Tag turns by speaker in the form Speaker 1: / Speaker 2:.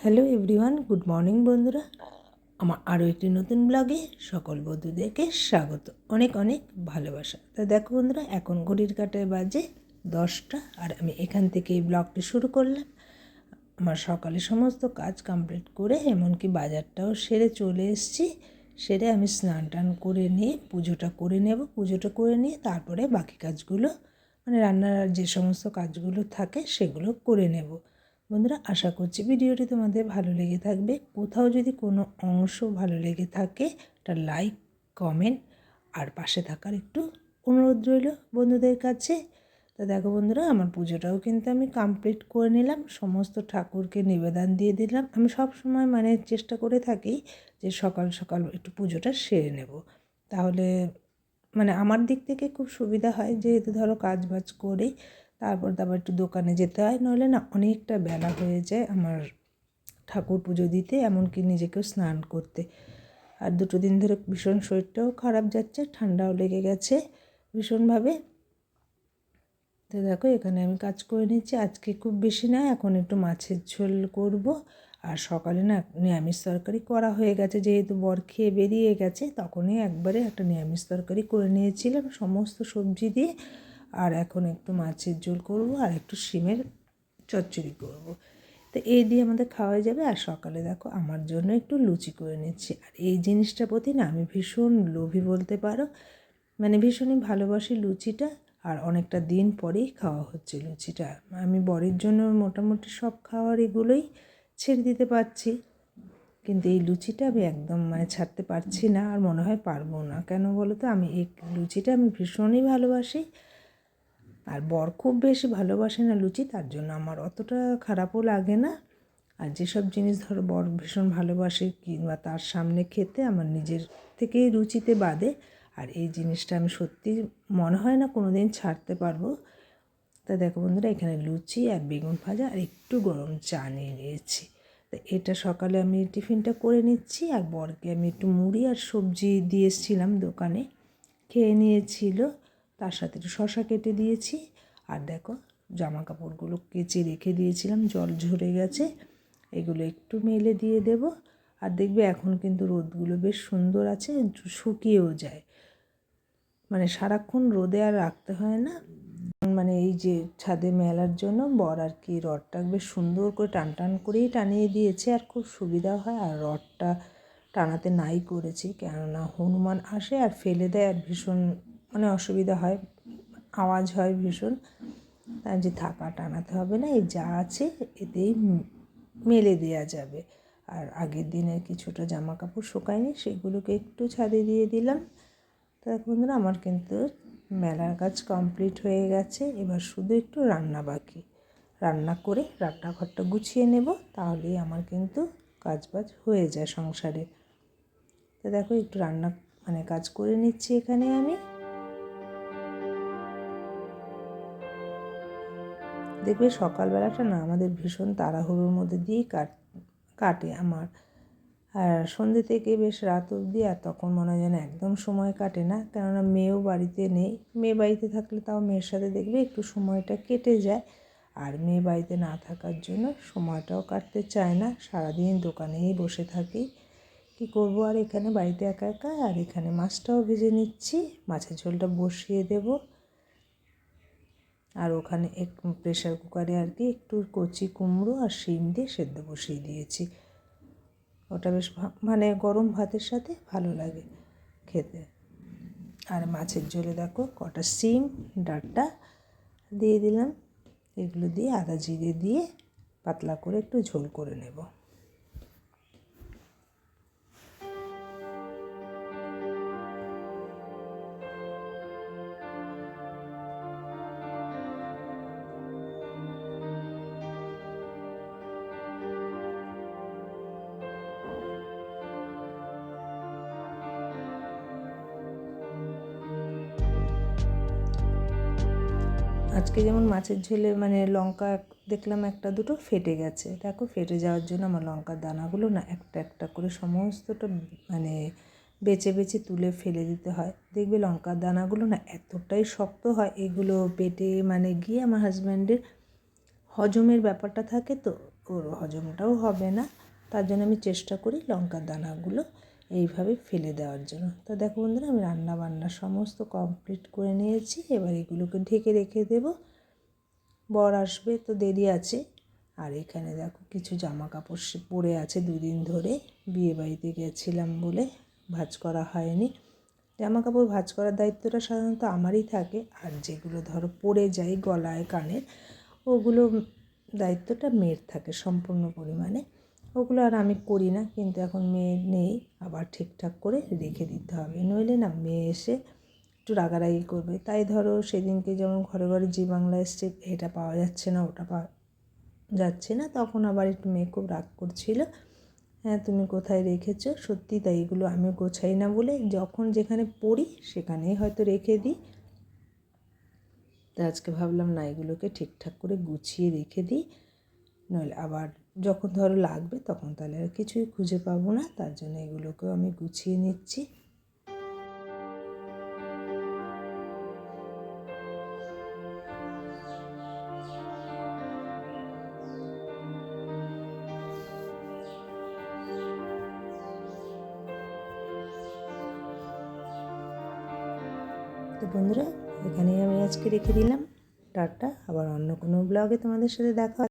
Speaker 1: Hello everyone, good morning বন্ধুরা। আমার আরও একটি নতুন ব্লগে সকল বন্ধুদেরকে স্বাগত, অনেক অনেক ভালোবাসা। তা দেখো বন্ধুরা, এখন ঘড়ির কাঁটায় বাজে 10টা আর আমি এখান থেকে এই ব্লগটি শুরু করলাম। আমার সকালে সমস্ত কাজ কমপ্লিট করে এমনকি বাজারটাও সেরে চলে এসেছি। সেরে আমি স্নান টান করে নিয়ে পুজোটা করে নেব। পুজোটা করে নিয়ে তারপরে বাকি কাজগুলো মানে রান্নার যে সমস্ত কাজগুলো থাকে সেগুলো করে নেব। বন্ধুরা, আশা করছি ভিডিওটি তোমাদের ভালো লেগে থাকবে। কোথাও যদি কোনো অংশ ভালো লেগে থাকে একটা লাইক, কমেন্ট আর পাশে থাকার একটু অনুরোধ রইল বন্ধুদের কাছে। তা দেখো বন্ধুরা, আমার পুজোটাও কিন্তু আমি কমপ্লিট করে নিলাম, সমস্ত ঠাকুরকে নিবেদন দিয়ে দিলাম। আমি সব সময় চেষ্টা করে থাকি যে সকাল সকাল একটু পুজোটা সেরে নেব, তাহলে আমার দিক থেকে খুব সুবিধা হয়। যেহেতু ধরো কাজ বাজ করে তারপর আবার একটু দোকানে যেতে হয়, নইলে অনেকটা বেলা হয়ে যায় আমার ঠাকুর পুজো দিতে, এমনকি নিজেকেও স্নান করতে। আর 2 দিন ধরে ভীষণ শরীরটাও খারাপ যাচ্ছে, ঠান্ডাও লেগে গেছে ভীষণভাবে। তো দেখো এখানে আমি কাজ করে নিচ্ছি। আজকে খুব বেশি না, এখন একটু মাছের ঝোল করব। আর সকালে নিরামিষ তরকারি করা হয়ে গেছে, যেহেতু বর খেয়ে বেরিয়ে গেছে তখনই একবারে একটা নিরামিষ তরকারি করে নিয়েছিলাম সমস্ত সবজি দিয়ে। আর এখন একটু মাছের ঝোল করব আর একটু শিমের চচ্চড়ি করব। তো এই দিয়ে আমাদের খাওয়া যাবে। আর সকালে দেখো আমার জন্য একটু লুচি করে নিচ্ছি। আর এই জিনিসটার প্রতি আমি ভীষণ লোভী বলতে পারো, ভীষণই ভালোবাসি লুচিটা। আর অনেকটা দিন পরেই খাওয়া হচ্ছে লুচিটা। আমি বরের জন্য মোটামুটি সব খাওয়ার এগুলোই ছেড়ে দিতে পারছি, কিন্তু এই লুচিটা আমি একদম ছাড়তে পারছি না, আর মনে হয় পারবো না। কেন বলো তো, আমি এই লুচিটা আমি ভীষণই ভালোবাসি। আর বর খুব বেশি ভালোবাসে না লুচি, তার জন্য আমার অতটা খারাপও লাগে না। আর যেসব জিনিস ধরো বর ভীষণ ভালোবাসে কিংবা তার সামনে খেতে আমার নিজের থেকেই রুচিতে বাদে। আর এই জিনিসটা আমি সত্যি মনে হয় না কোনো দিন ছাড়তে পারবো। তা দেখো বন্ধুরা, এখানে লুচি আর বেগুন ভাজা আর একটু গরম চা নিয়ে নিয়েছি। তো এটা সকালে আমি টিফিনটা করে নিচ্ছি। আর বরকে আমি একটু মুড়ি আর সবজি দিয়ে এসেছিলাম দোকানে, খেয়ে নিয়েছিল। তার সাথে একটু শশা কেটে দিয়েছি। আর দেখো জামা কাপড়গুলো কেচে রেখে দিয়েছিলাম, জল ঝরে গেছে, এগুলো একটু মেলে দিয়ে দেব। আর দেখবে এখন কিন্তু রোদগুলো বেশ সুন্দর আছে, শুকিয়েও যায়, সারাক্ষণ রোদে আর রাখতে হয় না। এই যে ছাদে মেলার জন্য বর আর কি রডটা বেশ সুন্দর করে টান টান করেই টানিয়ে দিয়েছে, আর খুব সুবিধা হয়। আর রডটা টানাতে নাই করেছি, কেননা হনুমান আসে আর ফেলে দেয়, আর ভীষণ অসুবিধা হয়, আওয়াজ হয় ভীষণ। তাই যে থাকা টানাতে হবে না, এই যা আছে এতেই মেলে দেওয়া যাবে। আর আগের দিনের কিছুটা জামা কাপড় শুকায়নি, সেগুলোকে একটু ছাদে দিয়ে দিলাম। তো বন্ধুরা, আমার কিন্তু মেলার কাজ কমপ্লিট হয়ে গেছে। এবার শুধু একটু রান্না বাকি, রান্না করে রান্নাঘরটা গুছিয়ে নেব, তাহলেই আমার কিন্তু কাজবাজ হয়ে যায় সংসারে। তো দেখো একটু রান্না কাজ করে নিচ্ছি এখানে আমি। দেখবে সকালবেলাটা আমাদের ভীষণ তাড়াহুড়োর মধ্যে দিয়েই কাটে আমার। আর সন্ধ্যে থেকে বেশ রাত অবধি, আর তখন মনে হয় যেন একদম সময় কাটে না, কেননা মেয়েও বাড়িতে নেই। মেয়ে বাড়িতে থাকলে তাও মেয়ের সাথে দেখবে একটু সময়টা কেটে যায়, আর মেয়ে বাড়িতে না থাকার জন্য সময়টাও কাটতে চায় না, সারাদিন দোকানেই বসে থাকি। কী করবো আর, এখানে বাড়িতে একা একা। আর এখানে মাছটাও ভেজে নিচ্ছি, মাছের ঝোলটা বসিয়ে দেব। আর ওখানে একটু প্রেশার কুকারে আর কি একটু কচি কুমড়ো আর শিম দিয়ে সেদ্ধ বসিয়ে দিয়েছি। ওটা বেশ গরম ভাতের সাথে ভালো লাগে খেতে। আর মাছের ঝোলে দেখো কটা শিম, ডাঁটা দিয়ে দিলাম। এগুলো দিয়ে আদা জিরে দিয়ে পাতলা করে একটু ঝোল করে নেব। আজকে যেমন মাছের ঝোলে লঙ্কা দেখলাম একটা দুটো ফেটে গেছে। দেখো ফেটে যাওয়ার জন্য আমার লঙ্কার দানাগুলো একটা একটা করে সমস্তটা বেছে বেছে তুলে ফেলে দিতে হয়। দেখবে লঙ্কার দানাগুলো এতটাই শক্ত হয়, এগুলো পেটে গিয়ে আমার হাজব্যান্ডের হজমের ব্যাপারটা থাকে, তো ওর হজমটাও হবে না। তার জন্য আমি চেষ্টা করি লঙ্কার দানাগুলো এইভাবে ফেলে দেওয়ার জন্য। তো দেখো বন্ধুরা, আমি রান্না বান্না সমস্ত কমপ্লিট করে নিয়েছি। এবার এগুলোকে ঢেকে রেখে দেবো। বর আসবে তো দেরি আছে। আর এখানে দেখো কিছু জামা কাপড় পরে আছে, দুদিন ধরে বিয়েবাড়িতে গেছিলাম বলে ভাঁজ করা হয়নি। জামা কাপড় ভাঁজ করার দায়িত্বটা সাধারণত আমারই থাকে, আর যেগুলো ধরো পরে যায় গলায় কানের, ওগুলো দায়িত্বটা মেয়ের থাকে সম্পূর্ণ পরিমাণে। ওগুলো আর আমি করি না, কিন্তু এখন মেয়ে নেই, আবার ঠিকঠাক করে রেখে দিতে হবে, নইলে না মেয়ে এসে একটু রাগারাগি করবে। তাই ধরো সেদিনকে যেমন ঘরে ঘরে জি বাংলা এসছে, এটা পাওয়া যাচ্ছে না, ওটা পাওয়া যাচ্ছে না, তখন আবার একটু মেয়ে খুব রাগ করছিল, হ্যাঁ তুমি কোথায় রেখেছো। সত্যি তাই, এগুলো আমি গোছাই না বলে যখন যেখানে পড়ি সেখানেই হয়তো রেখে দিই। তো আজকে ভাবলাম না, এগুলোকে ঠিকঠাক করে গুছিয়ে রেখে দিই, নইলে আবার যখন ধরো লাগবে তখন তাহলে আর কিছুই খুঁজে পাবো না। তার জন্য এগুলোকেও আমি গুছিয়ে নিচ্ছি। তো বন্ধুরা, এখানেই আমি আজকে রেখে দিলাম। টাটা, আবার অন্য কোনো ব্লগে তোমাদের সাথে দেখা